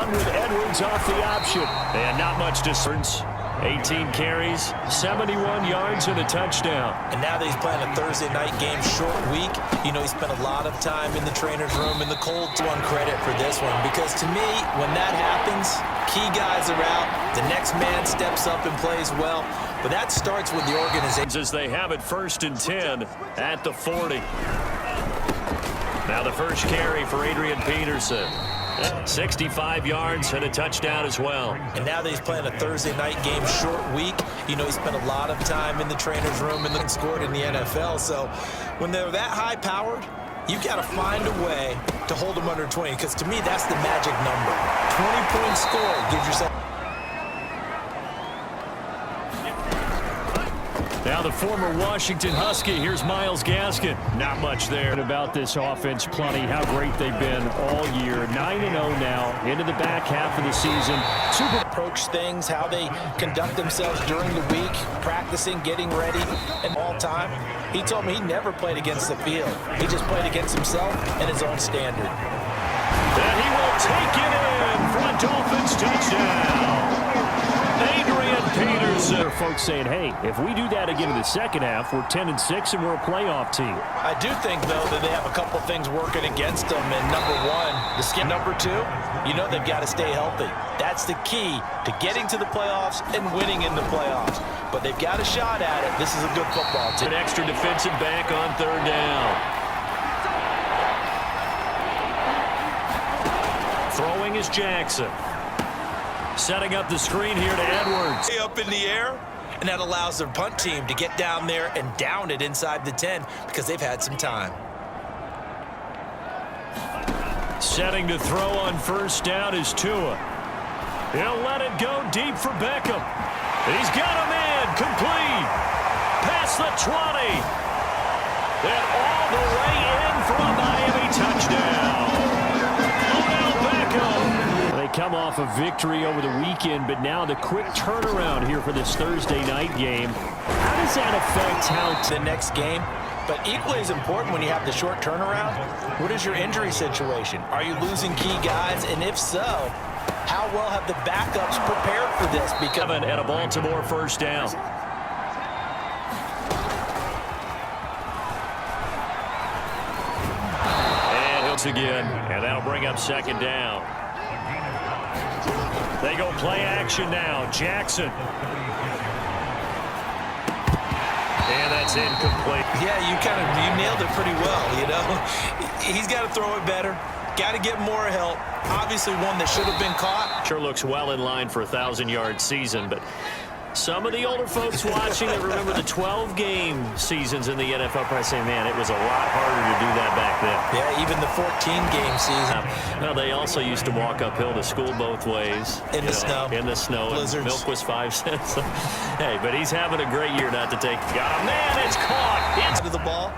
run with Edwards off the option. And not much distance. 18 carries, 71 yards, and a touchdown. And now that he's playing a Thursday night game, short week, you know, he spent a lot of time in the trainer's room in the cold. One credit for this one, because to me, when that happens, key guys are out, the next man steps up and plays well, but that starts with the organization. As they have it 1st and 10 at the 40. Now the first carry for Adrian Peterson. 65 yards and a touchdown as well. And now that he's playing a Thursday night game, short week, you know, he spent a lot of time in the trainer's room and scored in the NFL. So when they're that high-powered, you've got to find a way to hold them under 20, because to me, that's the magic number. 20-point score gives yourself. Now the former Washington Husky, here's Myles Gaskin. Not much there. About this offense, plenty. How great they've been all year. 9-0 now, into the back half of the season. Super approach things, how they conduct themselves during the week, practicing, getting ready, and all time. He told me he never played against the field. He just played against himself and his own standard. And he will take it in for a Dolphins touchdown. Adrian Peterson. Folks saying, hey, if we do that again in the second half, we're 10-6 and we're a playoff team. I do think, though, that they have a couple things working against them. And number one, the skin. Number two, you know they've got to stay healthy. That's the key to getting to the playoffs and winning in the playoffs. But they've got a shot at it. This is a good football team. An extra defensive back on 3rd down. Throwing is Jackson. Setting up the screen here to Edwards. Up in the air, and that allows their punt team to get down there and down it inside the 10 because they've had some time. Setting to throw on 1st down is Tua. He'll let it go deep for Beckham. He's got a man complete. Past the 20. And all the way in for a Miami touchdown. Come off a victory over the weekend, but now the quick turnaround here for this Thursday night game. How does that affect how the next game? But equally as important when you have the short turnaround, what is your injury situation? Are you losing key guys? And if so, how well have the backups prepared for this? Because at a Baltimore 1st down. And he'll again, and that'll bring up 2nd down. They go play action now. Jackson. And that's incomplete. Yeah, you nailed it pretty well, you know. He's got to throw it better. Got to get more help. Obviously one that should have been caught. Sure looks well in line for a 1,000-yard season, but some of the older folks watching that remember the 12-game seasons in the NFL probably say, man, it was a lot harder to do that back then. Yeah, even the 14-game season. Well, they also used to walk uphill to school both ways. In the snow. In the snow. Blizzards. Milk was 5 cents. Hey, but he's having a great year not to take. Got a man, it's caught. It's to the ball.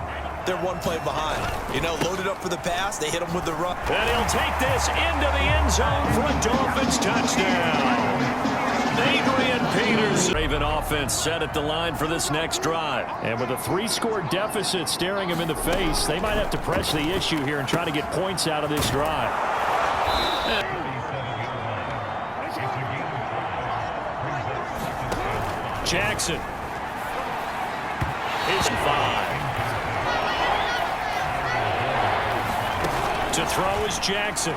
They're one play behind. You know, loaded up for the pass. They hit him with the run. And he'll take this into the end zone for a Dolphins touchdown. Adrian Peterson. Raven offense set at the line for this next drive. And with a 3-score deficit staring him in the face, they might have to press the issue here and try to get points out of this drive. Jackson is 5. To throw is Jackson.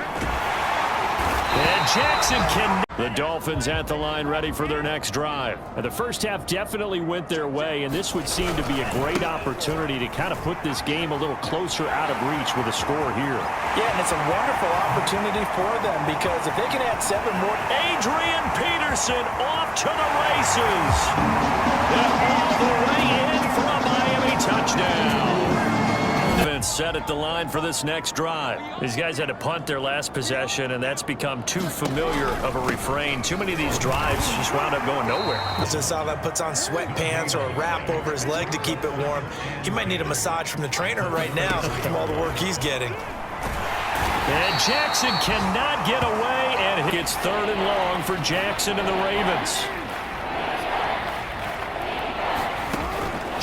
And Jackson can. The Dolphins at the line ready for their next drive. And the first half definitely went their way, and this would seem to be a great opportunity to kind of put this game a little closer out of reach with a score here. Yeah, and it's a wonderful opportunity for them because if they can add 7 more. Adrian Peterson off to the races. And all the way in for a Miami touchdown. Set at the line for this next drive. These guys had to punt their last possession, and that's become too familiar of a refrain. Too many of these drives just wound up going nowhere. Since Salva puts on sweatpants or a wrap over his leg to keep it warm, he might need a massage from the trainer right now from all the work he's getting. And Jackson cannot get away, and it's 3rd and long for Jackson and the Ravens.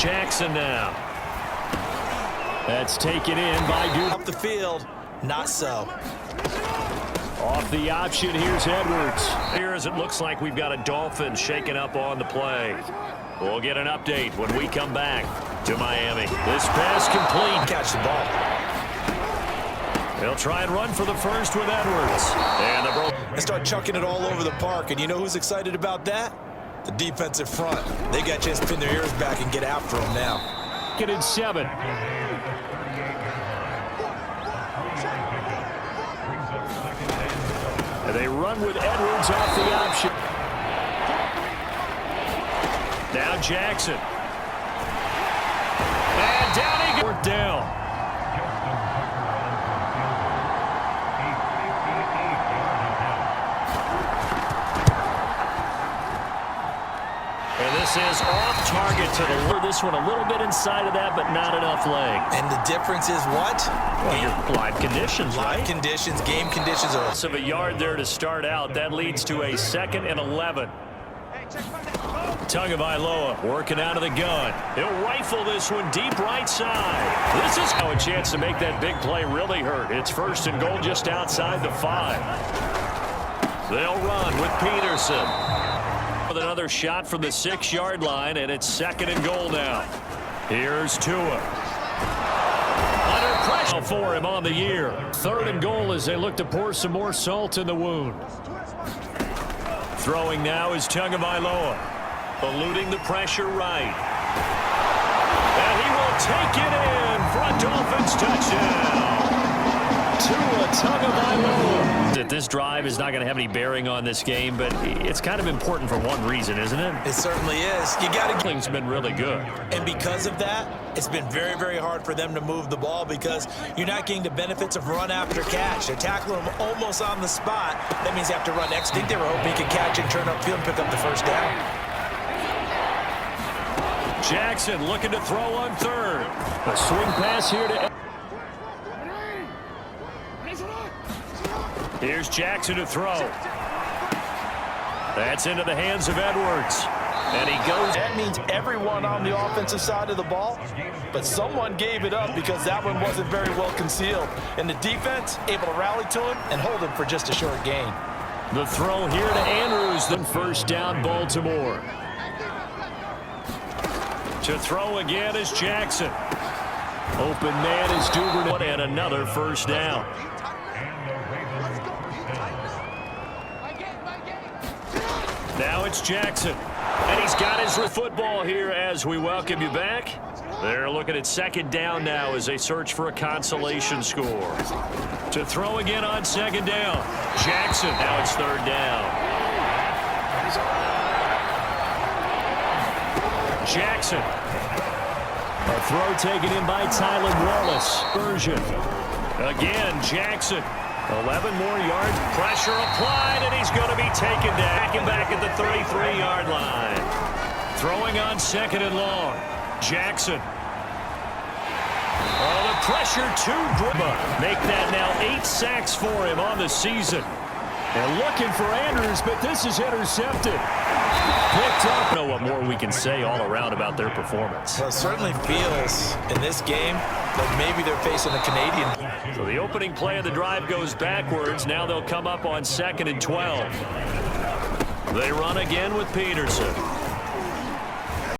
Jackson now. That's taken in by Duke. Up the field, not so. Off the option, here's Edwards. Here as it looks like we've got a Dolphin shaking up on the play. We'll get an update when we come back to Miami. This pass complete. Catch the ball. They'll try and run for the first with Edwards. And they start chucking it all over the park, and you know who's excited about that? The defensive front. They got a chance to pin their ears back and get after them now. Get in 7. And they run with Edwards off the option. Now Jackson. And down he goes. Down. And this is off target to the left. This one a little bit inside of that, but not enough leg. And the difference is what? Well, your live conditions, right? Live conditions, game conditions. Of a yard there to start out. That leads to a 2nd and 11. Tagovailoa working out of the gun. He'll rifle this one deep right side. This is a chance to make that big play really hurt. It's 1st and goal just outside the 5. They'll run with Peterson. With another shot from the 6-yard line, and it's 2nd and goal now. Here's Tua. Under pressure for him on the year. 3rd and goal as they look to pour some more salt in the wound. Throwing now is Tagovailoa. Eluding the pressure right. And he will take it in for a Dolphins touchdown. Tua Tagovailoa. This drive is not going to have any bearing on this game, but it's kind of important for one reason, isn't it? It certainly is. You got to. It's been really good. And because of that, it's been very, very hard for them to move the ball because you're not getting the benefits of run after catch. They're tackling them almost on the spot. That means they have to run next. I think they were hoping he could catch and turn upfield and pick up the 1st down. Jackson looking to throw on 3rd. A swing pass here to... Here's Jackson to throw. That's into the hands of Edwards. And he goes. That means everyone on the offensive side of the ball, but someone gave it up because that one wasn't very well concealed. And the defense able to rally to him and hold him for just a short gain. The throw here to Andrews. Then 1st down, Baltimore. To throw again is Jackson. Open man is Duvernay. And another 1st down. Now it's Jackson. And he's got his football here as we welcome you back. They're looking at 2nd down now as they search for a consolation score. To throw again on 2nd down. Jackson. Now it's 3rd down. Jackson. A throw taken in by Tylan Wallace. Version. Again, Jackson. 11 more yards. Pressure applied, and he's going to be taken down. Back at the 33-yard line. Throwing on 2nd and long. Jackson. Oh, the pressure to Gribba. Make that now 8 sacks for him on the season. And looking for Andrews, but this is intercepted. Picked up. I don't know what more we can say all around about their performance. Well, it certainly feels in this game like maybe they're facing a Canadian. So the opening play of the drive goes backwards. Now they'll come up on 2nd and 12. They run again with Peterson.